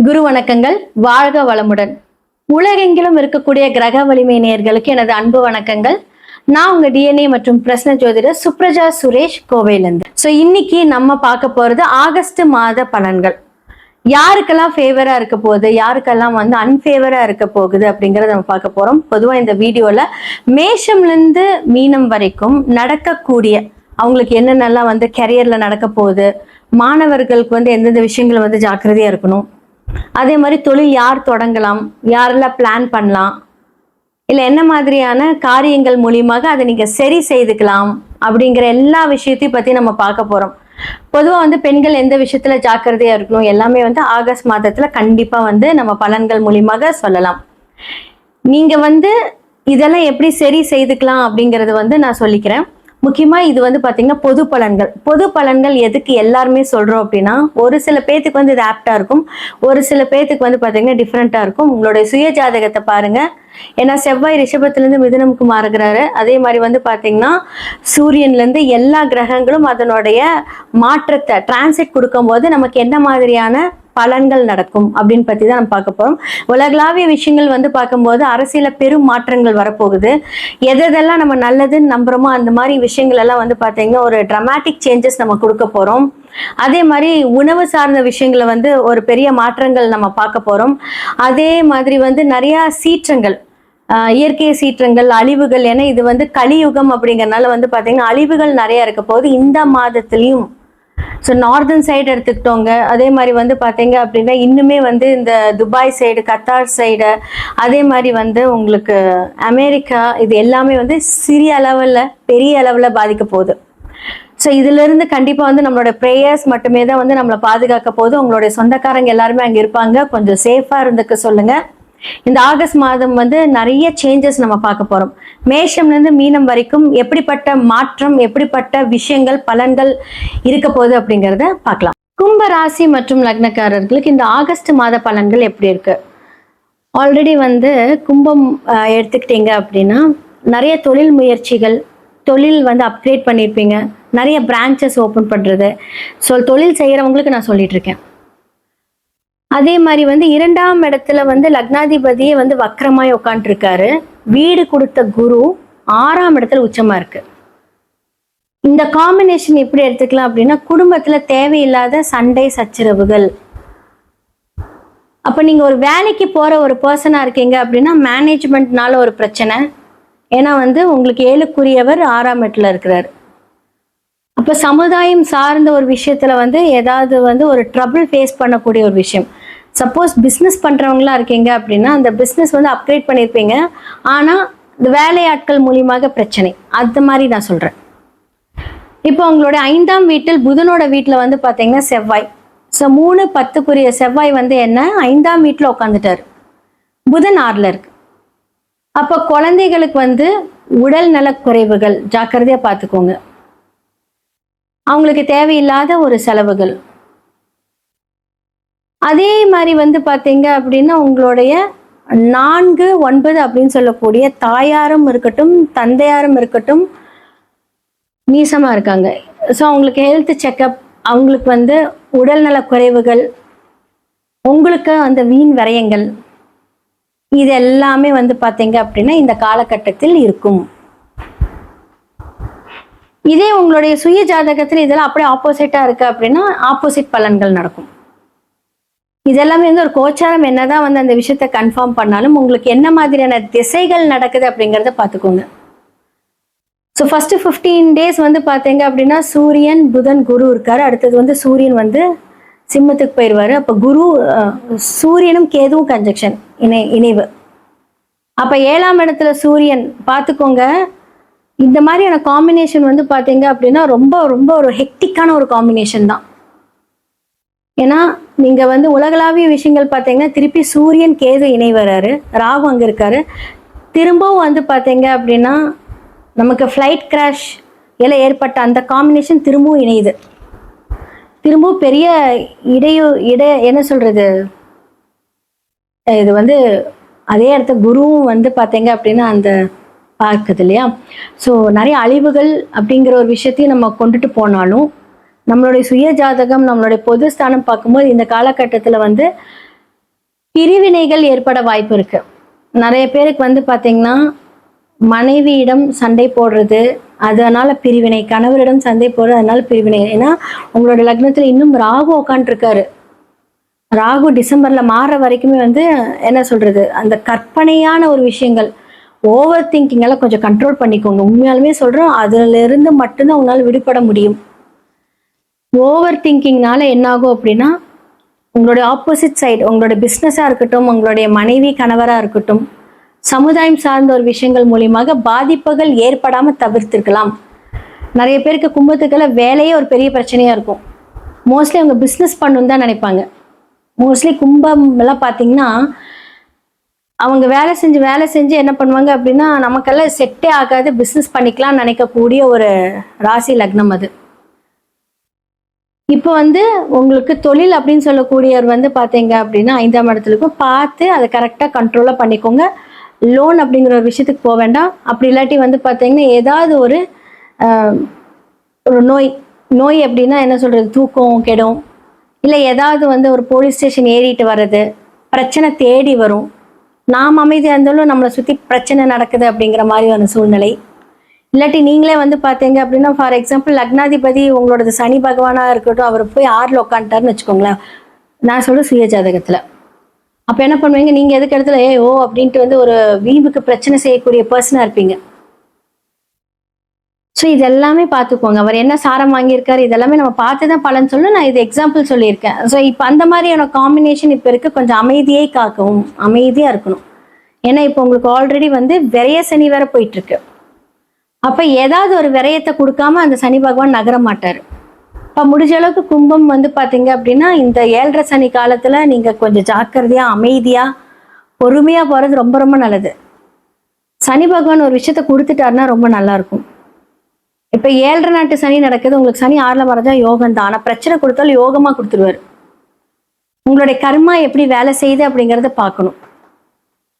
குரு வணக்கங்கள். வாழ்க வளமுடன். உலகெங்கிலும் இருக்கக்கூடிய கிரக வலிமை நேயர்களுக்கு எனது அன்பு வணக்கங்கள். நான் உங்க டிஎன்ஏ மற்றும் பிரஸ்ன ஜோதிடர் சுப்ரஜா சுரேஷ் கோவையிலிருந்து. இன்னைக்கு நம்ம பார்க்க போறது ஆகஸ்ட் மாத பலன்கள். யாருக்கெல்லாம் ஃபேவரா இருக்க போகுது, யாருக்கெல்லாம் அன்ஃபேவரா இருக்க போகுது அப்படிங்கறத நம்ம பார்க்க போறோம். பொதுவா இந்த வீடியோல மேஷம்ல இருந்து மீனம் வரைக்கும் நடக்கக்கூடிய அவங்களுக்கு என்னென்னலாம் கெரியர்ல நடக்க போகுது, மாணவர்களுக்கு எந்தெந்த விஷயங்கள் ஜாக்கிரதையா இருக்கணும், அதே மாதிரி தொழில் யார் தொடங்கலாம், யாரெல்லாம் பிளான் பண்ணலாம், இல்ல என்ன மாதிரியான காரியங்கள் மூலியமாக அதை நீங்க சரி செய்துக்கலாம் அப்படிங்கிற எல்லா விஷயத்தையும் பத்தி நம்ம பார்க்க போறோம். பொதுவா பெண்கள் எந்த விஷயத்துல ஜாக்கிரதையா இருக்கணும் எல்லாமே ஆகஸ்ட் மாதத்துல கண்டிப்பா நம்ம பலன்கள் மூலியமாக சொல்லலாம். நீங்க இதெல்லாம் எப்படி சரி செய்துக்கலாம் அப்படிங்கறது நான் சொல்லிக்கிறேன். முக்கியமா இது பாத்தீங்கன்னா பொது பலன்கள். பொது பலன்கள் எதுக்கு எல்லாருமே சொல்றோம் அப்படின்னா, ஒரு சில பேத்துக்கு இது ஆப்டா இருக்கும், ஒரு சில பேத்துக்கு பாத்தீங்கன்னா டிஃப்ரெண்டா இருக்கும். உங்களுடைய சுய ஜாதகத்தை பாருங்க. ஏன்னா செவ்வாய் ரிஷபத்திலிருந்து மிதுனமுக்கு மாறுகிறாரு. அதே மாதிரி பாத்தீங்கன்னா சூரியன்ல இருந்து எல்லா கிரகங்களும் அதனுடைய மாற்றத்தை டிரான்சிட் கொடுக்கும் போது நமக்கு என்ன மாதிரியான பலன்கள் நடக்கும் அப்படின்னு பத்தி தான் நம்ம பார்க்க போறோம். உலகளாவிய விஷயங்கள் பார்க்கும்போது அரசியல பெரும் மாற்றங்கள் வரப்போகுது. எதெல்லாம் நம்ம நல்லதுன்னு நம்புறோமோ அந்த மாதிரி விஷயங்கள் எல்லாம் பாத்தீங்கன்னா ஒரு டிராமாட்டிக் சேஞ்சஸ் நம்ம கொடுக்க போறோம். அதே மாதிரி உணவு சார்ந்த விஷயங்களை ஒரு பெரிய மாற்றங்கள் நம்ம பார்க்க போறோம். அதே மாதிரி நிறைய சீற்றங்கள், இயற்கை சீற்றங்கள், அழிவுகள், ஏன்னா இது கலியுகம் அப்படிங்கறதுனால பாத்தீங்கன்னா அழிவுகள் நிறைய இருக்க போகுது இந்த மாதத்திலையும். Northern side எடுத்துக்கிட்டோங்க. அதே மாதிரி பாத்தீங்க அப்படின்னா இன்னுமே இந்த துபாய் சைடு, கத்தார் சைடு, அதே மாதிரி உங்களுக்கு அமெரிக்கா, இது எல்லாமே சிறிய அளவுல பெரிய அளவுல பாதிக்க போகுது. இதுல இருந்து கண்டிப்பா நம்மளோட ப்ரேயர்ஸ் மட்டுமே தான் நம்மளை பாதுகாக்க போகுது. உங்களுடைய சொந்தக்காரங்க எல்லாருமே அங்க இருப்பாங்க, கொஞ்சம் சேஃபா இருந்துக்க சொல்லுங்க. இந்த ஆகஸ்ட் மாதம் நிறைய சேஞ்சஸ் நம்ம பார்க்க போறோம். மேஷம்ல இருந்து மீனம் வரைக்கும் எப்படிப்பட்ட மாற்றம், எப்படிப்பட்ட விஷயங்கள், பலன்கள் இருக்க போகுது அப்படிங்கறத பார்க்கலாம். கும்ப ராசி மற்றும் லக்னக்காரர்களுக்கு இந்த ஆகஸ்ட் மாத பலன்கள் எப்படி இருக்கு? ஆல்ரெடி கும்பம் எடுத்துக்கிட்டீங்க அப்படின்னா நிறைய தொழில் முயற்சிகள், தொழில் அப்கிரேட் பண்ணியிருப்பீங்க, நிறைய பிரான்ச்சஸ் ஓபன் பண்றது. தொழில் செய்யறவங்களுக்கு நான் சொல்லிட்டு இருக்கேன். அதே மாதிரி இரண்டாம் இடத்துல லக்னாதிபதியே வக்ரமாய் உட்காந்துட்டு இருக்காரு. வீடு கொடுத்த குரு 6ஆம் இடத்துல உச்சமா இருக்கு. இந்த காம்பினேஷன் எப்படி எடுத்துக்கலாம் அப்படின்னா, குடும்பத்துல தேவையில்லாத சண்டை சச்சரவுகள். அப்ப நீங்க ஒரு வேலைக்கு போற ஒரு பர்சனா இருக்கீங்க அப்படின்னா மேனேஜ்மெண்ட்னால ஒரு பிரச்சனை. ஏன்னா உங்களுக்கு 7க்குரியவர் 6ஆம் இடத்துல இருக்கிறாரு. அப்ப சமுதாயம் சார்ந்த ஒரு விஷயத்துல ஏதாவது ஒரு ட்ரபிள் ஃபேஸ் பண்ணக்கூடிய ஒரு விஷயம். சப்போஸ் பிஸ்னஸ் பண்றவங்களா இருக்கீங்க அப்படின்னா அந்த பிஸ்னஸ் அப்கிரேட் பண்ணியிருப்பீங்க, ஆனா இந்த வேலையாட்கள் மூலியமாக பிரச்சனை, அந்த மாதிரி நான் சொல்றேன். இப்போ உங்களோட 5ஆம் வீட்டில் புதனோட வீட்டுல பாத்தீங்கன்னா செவ்வாய். 3-10க்குரிய செவ்வாய் என்ன 5ஆம் வீட்டுல உட்காந்துட்டாரு, புதன் 6ல இருக்கு. அப்ப குழந்தைகளுக்கு உடல் நல குறைவுகள், ஜாக்கிரதையா பார்த்துக்கோங்க. அவங்களுக்கு தேவையில்லாத ஒரு செலவுகள். அதே மாதிரி பாத்தீங்க அப்படின்னா உங்களுடைய 4-9 அப்படின்னு சொல்லக்கூடிய தாயாரும் இருக்கட்டும் தந்தையாரும் இருக்கட்டும் நீசமா இருக்காங்க. அவங்களுக்கு ஹெல்த் செக்அப், அவங்களுக்கு உடல்நல குறைவுகள், உங்களுக்கு வீண் விரயங்கள், இது எல்லாமே பாத்தீங்க அப்படின்னா இந்த காலகட்டத்தில் இருக்கும். இதே உங்களுடைய சுய ஜாதகத்துல இதெல்லாம் அப்படியே ஆப்போசிட்டா இருக்கு அப்படின்னா ஆப்போசிட் பலன்கள் நடக்கும். இதெல்லாமே ஒரு கோச்சாரம் என்னதான் அந்த விஷயத்த கன்ஃபார்ம் பண்ணாலும் உங்களுக்கு என்ன மாதிரியான திசைகள் நடக்குது அப்படிங்கறத பாத்துக்கோங்க. ஃபர்ஸ்ட் 15 டேஸ் பாத்தீங்க அப்படின்னா சூரியன் புதன் குரு இருக்காரு. அடுத்தது சூரியன் சிம்மத்துக்கு போயிடுவாரு. அப்ப குரு சூரியனும் கேதுவும் கன்ஜெக்ஷன், இணைவு. அப்ப 7ஆம் இடத்துல சூரியன் பாத்துக்கோங்க. இந்த மாதிரியான காம்பினேஷன் பாத்தீங்க அப்படின்னா ரொம்ப ரொம்ப ஒரு ஹெக்டிக்கான ஒரு காம்பினேஷன் தான். ஏன்னா நீங்க உலகளாவிய விஷயங்கள் பாத்தீங்கன்னா திருப்பி சூரியன் கேது இணை வராரு, ராகு அங்க இருக்காரு. திரும்பவும் பாத்தீங்க அப்படின்னா நமக்கு ஃபிளைட் கிராஷ் எல்லாம் ஏற்பட்ட அந்த காம்பினேஷன் திரும்பவும் இணையுது. திரும்பவும் பெரிய என்ன சொல்றது, இது அதே இடத்த குருவும் பாத்தீங்க அப்படின்னா அந்த பார்க்குது இல்லையா. நிறைய அழிவுகள் அப்படிங்கிற ஒரு விஷயத்தையும் நம்ம கொண்டுட்டு போனாலும் நம்மளுடைய சுய ஜாதகம், நம்மளுடைய பொது ஸ்தானம் பார்க்கும்போது இந்த காலகட்டத்தில் பிரிவினைகள் ஏற்பட வாய்ப்பு இருக்கு. நிறைய பேருக்கு வந்து பாத்தீங்கன்னா மனைவியிடம் சண்டை போடுறது, அதனால பிரிவினை, கணவரிடம் சண்டை போடுறது அதனால பிரிவினை. ஏன்னா உங்களோட லக்னத்துல இன்னும் ராகு உட்காந்துருக்காரு. ராகு டிசம்பர்ல மாற வரைக்குமே வந்து என்ன சொல்றது, அந்த கற்பனையான ஒரு விஷயங்கள், ஓவர் திங்கிங் எல்லாம் கொஞ்சம் கண்ட்ரோல் பண்ணிக்கோங்க. உண்மையாலுமே சொல்றோம், அதுல இருந்து மட்டும்தான் உங்களால விடுபட முடியும். ஓவர் திங்கிங்னால என்ன ஆகும் அப்படின்னா, உங்களுடைய ஆப்போசிட் சைடு, உங்களோட பிஸ்னஸா இருக்கட்டும், உங்களுடைய மனைவி கணவரா இருக்கட்டும், சமுதாயம் சார்ந்த ஒரு விஷயங்கள் மூலியமாக பாதிப்புகள் ஏற்படாம தவிர்த்திருக்கலாம். நிறைய பேருக்கு கும்பத்துக்களை வேலையே ஒரு பெரிய பிரச்சனையா இருக்கும். மோஸ்ட்லி அவங்க பிஸ்னஸ் பண்ணணும்னு தான் நினைப்பாங்க. மோஸ்ட்லி கும்பம் எல்லாம் பார்த்தீங்கன்னா அவங்க வேலை செஞ்சு என்ன பண்ணுவாங்க அப்படின்னா, நமக்கெல்லாம் செட்டே ஆகாது, பிஸ்னஸ் பண்ணிக்கலாம்னு நினைக்கக்கூடிய ஒரு ராசி லக்னம் அது. இப்போ வந்து உங்களுக்கு தொழில் அப்படின்னு சொல்லக்கூடியவர் வந்து பார்த்தீங்க அப்படின்னா 5ஆம் இடத்துலக்கும் பார்த்து அதை கரெக்டாக கண்ட்ரோலாக பண்ணிக்கோங்க. லோன் அப்படிங்கிற ஒரு விஷயத்துக்கு போக வேண்டாம். அப்படி இல்லாட்டி வந்து பார்த்தீங்கன்னா ஏதாவது ஒரு நோய் நோய் அப்படின்னா என்ன சொல்றது, தூக்கம் கெடும், இல்லை ஏதாவது வந்து ஒரு போலீஸ் ஸ்டேஷன் ஏறிட்டு வர்றது, பிரச்சனை தேடி வரும். நாம் அமைதியாக இருந்தாலும் நம்மளை சுற்றி பிரச்சனை நடக்குது அப்படிங்கிற மாதிரி ஒரு சூழ்நிலை. இல்லாட்டி நீங்களே வந்து பார்த்தீங்க அப்படின்னா, ஃபார் எக்ஸாம்பிள் லக்னாதிபதி உங்களோட சனி பகவானாக இருக்கட்டும், அவர் போய் 6ல் உட்காந்துட்டாருன்னு வச்சுக்கோங்களேன், நான் சொல்ற சுய ஜாதகத்தில். அப்போ என்ன பண்ணுவீங்க, நீங்கள் எதுக்கு இடத்துல ஓ அப்படின்ட்டு வந்து ஒரு வீம்புக்கு பிரச்சனை செய்யக்கூடிய பர்சனாக இருப்பீங்க. ஸோ இது எல்லாமே பார்த்துக்கோங்க. அவர் என்ன சாரம் வாங்கியிருக்காரு இதெல்லாமே நம்ம பார்த்து தான் பலன் சொல்லணும். நான் இது எக்ஸாம்பிள் சொல்லியிருக்கேன். ஸோ இப்போ அந்த மாதிரியான காம்பினேஷன் இப்போ இருக்கு. கொஞ்சம் அமைதியை காக்கவும், அமைதியாக இருக்கணும். ஏன்னா இப்போ உங்களுக்கு ஆல்ரெடி வந்து விரைய சனி வேற போயிட்டு இருக்கு. அப்போ ஏதாவது ஒரு விரயத்தை கொடுக்காம அந்த சனி பகவான் நகர மாட்டார். இப்போ முடிஞ்ச அளவுக்கு கும்பம் வந்து பார்த்தீங்க அப்படின்னா இந்த 7.5 சனி காலத்தில் நீங்கள் கொஞ்சம் ஜாக்கிரதையாக, அமைதியாக, பொறுமையாக போகிறது ரொம்ப ரொம்ப நல்லது. சனி பகவான் ஒரு விஷயத்த கொடுத்துட்டாருன்னா ரொம்ப நல்லா இருக்கும். இப்போ 7.5 நாட்டு சனி நடக்குது, உங்களுக்கு சனி 6ல் மறைஞ்சா யோகம் தான். ஆனால் பிரச்சனை கொடுத்தாலும் யோகமாக கொடுத்துருவாரு. உங்களுடைய கர்மா எப்படி வேலை செய்யுது அப்படிங்கிறத பார்க்கணும்.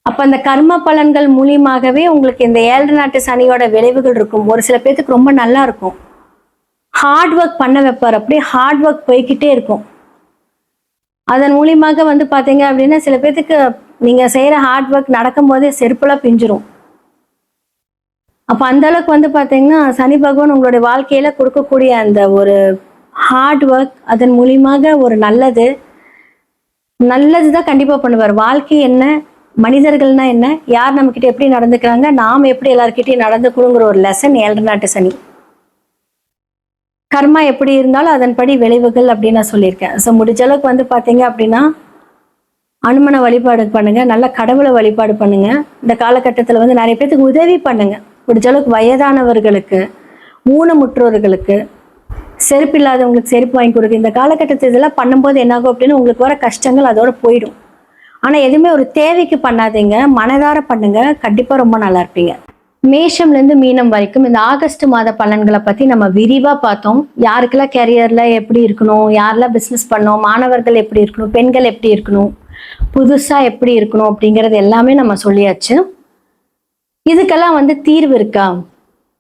அப்போ அந்த கர்ம பலன்கள் மூலியமாகவே உங்களுக்கு இந்த 7.5 நாட்டு சனியோட விளைவுகள் இருக்கும். ஒரு சில பேர்த்துக்கு ரொம்ப நல்லா இருக்கும், ஹார்ட் ஒர்க் பண்ண வைப்பார், அப்படியே ஹார்ட் ஒர்க் போய்கிட்டே இருக்கும். அதன் மூலியமாக வந்து பார்த்தீங்க அப்படின்னா சில பேர்த்துக்கு நீங்கள் செய்கிற ஹார்ட் ஒர்க் நடக்கும் போதே செருப்பெல்லாம் பிஞ்சிரும். அப்போ அந்த அளவுக்கு வந்து பார்த்தீங்கன்னா சனி பகவான் உங்களுடைய வாழ்க்கையில கொடுக்கக்கூடிய அந்த ஒரு ஹார்ட் ஒர்க், அதன் மூலியமாக ஒரு நல்லது தான் கண்டிப்பாக பண்ணுவார். வாழ்க்கை என்ன, மனிதர்கள்னா என்ன, யார் நம்மக்கிட்ட எப்படி நடந்துக்கிறாங்க, நாம் எப்படி எல்லாருக்கிட்டையும் நடந்துக்கணுங்கிற ஒரு லெசன் 7.5 நாட்டு சனி. கர்மா எப்படி இருந்தாலும் அதன்படி விளைவுகள் அப்படின்னு நான் சொல்லியிருக்கேன். ஸோ முடிஞ்ச அளவுக்கு வந்து பார்த்தீங்க அப்படின்னா அனுமனை வழிபாடு பண்ணுங்க, நல்ல கடவுளை வழிபாடு பண்ணுங்க. இந்த காலகட்டத்தில் வந்து நிறைய பேருக்கு உதவி பண்ணுங்க. முடிஞ்ச அளவுக்கு வயதானவர்களுக்கு, ஊனமுற்றோர்களுக்கு, செருப்பு இல்லாதவங்களுக்கு செருப்பு வாங்கி கொடுக்கு. இந்த காலகட்டத்தில் இதெல்லாம் பண்ணும்போது என்னாகும் அப்படின்னா உங்களுக்கு வர கஷ்டங்கள் அதோட போயிடும். ஆனால் எதுவுமே ஒரு தேவைக்கு பண்ணாதீங்க, மனதார பண்ணுங்க, கண்டிப்பாக ரொம்ப நல்லா இருப்பீங்க. மேஷம்லேருந்து மீனம் வரைக்கும் இந்த ஆகஸ்ட் மாத பலன்களை பற்றி நம்ம விரிவாக பார்த்தோம். யாருக்கெல்லாம் கேரியரில் எப்படி இருக்கணும், யாரெல்லாம் பிஸ்னஸ் பண்ணணும், மாணவர்கள் எப்படி இருக்கணும், பெண்கள் எப்படி இருக்கணும், புதுசாக எப்படி இருக்கணும் அப்படிங்கிறது எல்லாமே நம்ம சொல்லியாச்சு. இதுக்கெல்லாம் வந்து தீர்வு இருக்கா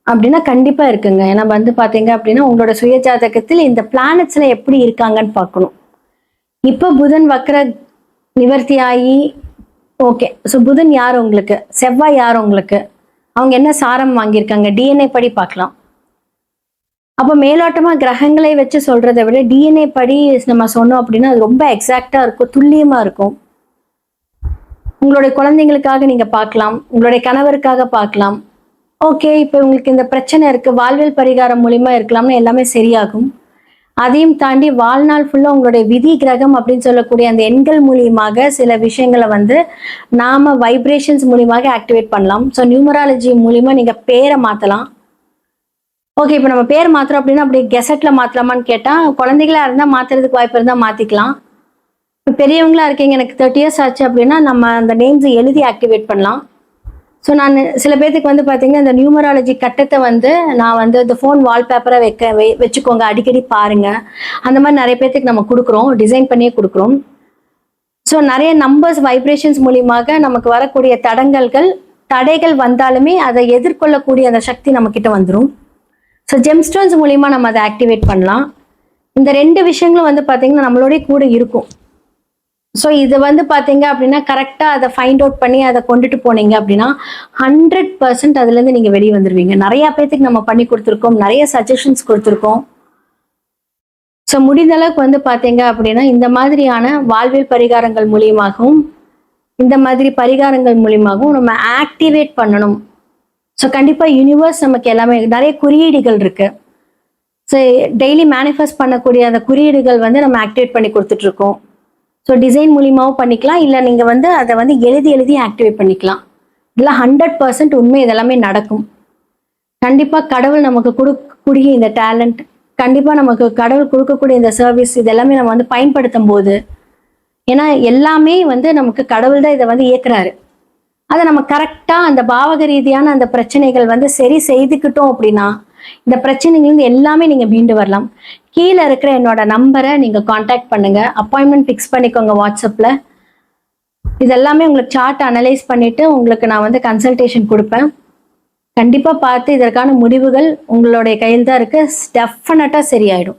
அப்படின்னா கண்டிப்பாக இருக்குங்க. ஏன்னா வந்து பார்த்தீங்க அப்படின்னா உங்களோட சுய ஜாதகத்தில் இந்த பிளானட்ஸில் எப்படி இருக்காங்கன்னு பார்க்கணும். இப்போ புதன் வக்ர நிவர்த்தி ஆகி ஓகே. ஸோ புதன் யார் உங்களுக்கு, செவ்வாய் யார் உங்களுக்கு, அவங்க என்ன சாரம் வாங்கியிருக்காங்க, டிஎன்ஏ படி பார்க்கலாம். அப்போ மேலோட்டமாக கிரகங்களை வச்சு சொல்றதை விட டிஎன்ஏ படி நம்ம சொன்னோம் அப்படின்னா அது ரொம்ப எக்ஸாக்டா இருக்கும், துல்லியமா இருக்கும். உங்களுடைய குழந்தைங்களுக்காக நீங்க பார்க்கலாம், உங்களுடைய கணவருக்காக பார்க்கலாம். ஓகே, இப்போ உங்களுக்கு இந்த பிரச்சனை இருக்கு, வாழ்வியல் பரிகாரம் மூலியமா இருக்கலாம்னு எல்லாமே சரியாகும். அதையும் தாண்டி வாழ்நாள் ஃபுல்லா உங்களுடைய விதி கிரகம் அப்படின்னு சொல்லக்கூடிய அந்த எண்கள் மூலியமாக சில விஷயங்களை வந்து நாம வைப்ரேஷன்ஸ் மூலியமாக ஆக்டிவேட் பண்ணலாம். ஸோ நியூமராலஜி மூலியமா நீங்க பேரை மாத்தலாம். ஓகே, இப்போ நம்ம பேர் மாத்திரம் அப்படின்னா அப்படி கெசட்ல மாத்தலாமான்னு கேட்டா, குழந்தைகளா இருந்தா மாத்துறதுக்கு வாய்ப்பு இருந்தா மாத்திக்கலாம். இப்போ பெரியவங்களா இருக்கீங்க, எனக்கு 30 இயர்ஸ் ஆச்சு அப்படின்னா நம்ம அந்த நேம்ஸை எழுதி ஆக்டிவேட் பண்ணலாம். ஸோ நான் சில பேர்த்துக்கு வந்து பார்த்தீங்கன்னா இந்த நியூமராலஜி கட்டத்தை வந்து நான் வந்து இந்த ஃபோன் வால்பேப்பரை வச்சுக்கோங்க, அடிக்கடி பாருங்க, அந்த மாதிரி நிறைய பேர்த்துக்கு நம்ம கொடுக்குறோம், டிசைன் பண்ணியே கொடுக்குறோம். ஸோ நிறைய நம்பர்ஸ் வைப்ரேஷன்ஸ் மூலியமாக நமக்கு வரக்கூடிய தடைகள் வந்தாலுமே அதை எதிர்கொள்ளக்கூடிய அந்த சக்தி நம்ம கிட்ட வந்துடும். ஸோ ஜெம்ஸ்டோன்ஸ் மூலியமா நம்ம அதை ஆக்டிவேட் பண்ணலாம். இந்த 2 விஷயங்களும் வந்து பார்த்தீங்கன்னா நம்மளோட கூட இருக்கும். ஸோ இது வந்து பார்த்தீங்க அப்படின்னா கரெக்டாக அதை ஃபைண்ட் அவுட் பண்ணி அதை கொண்டுட்டு போனீங்க அப்படின்னா 100% அதுலேருந்து நீங்கள் வெளியே வந்துடுவீங்க. நிறையா பேர்த்துக்கு நம்ம பண்ணி கொடுத்துருக்கோம், நிறைய சஜஷன்ஸ் கொடுத்துருக்கோம். ஸோ முடிந்த அளவுக்கு வந்து பார்த்தீங்க அப்படின்னா இந்த மாதிரியான வாழ்வியல் பரிகாரங்கள் மூலியமாகவும் இந்த மாதிரி பரிகாரங்கள் மூலியமாகவும் நம்ம ஆக்டிவேட் பண்ணணும். ஸோ கண்டிப்பாக யூனிவர்ஸ் நமக்கு எல்லாமே நிறைய குறியீடுகள் இருக்கு. ஸோ டெய்லி மேனிஃபெஸ்ட் பண்ணக்கூடிய அந்த குறியீடுகள் வந்து நம்ம ஆக்டிவேட் பண்ணி கொடுத்துட்ருக்கோம். ஸோ டிசைன் மூலியமாகவும் பண்ணிக்கலாம், இல்லை நீங்கள் வந்து அதை வந்து எழுதி ஆக்டிவேட் பண்ணிக்கலாம். இதெல்லாம் 100% உண்மை, இதெல்லாமே நடக்கும். கண்டிப்பாக கடவுள் நமக்கு கொடுக்கக்கூடிய இந்த டேலண்ட், கண்டிப்பாக நமக்கு கடவுள் கொடுக்கக்கூடிய இந்த சர்வீஸ், இதெல்லாமே நம்ம வந்து பயன்படுத்தும் போது, ஏன்னா எல்லாமே வந்து நமக்கு கடவுள் தான் இதை வந்து இயக்குறாரு. அதை நம்ம கரெக்டாக அந்த பாவக ரீதியான அந்த பிரச்சனைகள் வந்து சரி செய்துக்கிட்டோம் அப்படின்னா இந்த பிரச்சனைகள்லேருந்து எல்லாமே நீங்கள் மீண்டு வரலாம். கீழே இருக்கிற என்னோட நம்பரை நீங்கள் காண்டாக்ட் பண்ணுங்க, அப்பாயின்மெண்ட் ஃபிக்ஸ் பண்ணிக்கோங்க வாட்ஸ்அப்பில். இதெல்லாமே உங்களுக்கு சார்ட் அனலைஸ் பண்ணிட்டு உங்களுக்கு நான் வந்து கன்சல்டேஷன் கொடுப்பேன். கண்டிப்பாக பார்த்து இதற்கான முடிவுகள் உங்களுடைய கையில் தான் இருக்கு. டெஃபினட்டாக சரியாயிடும்.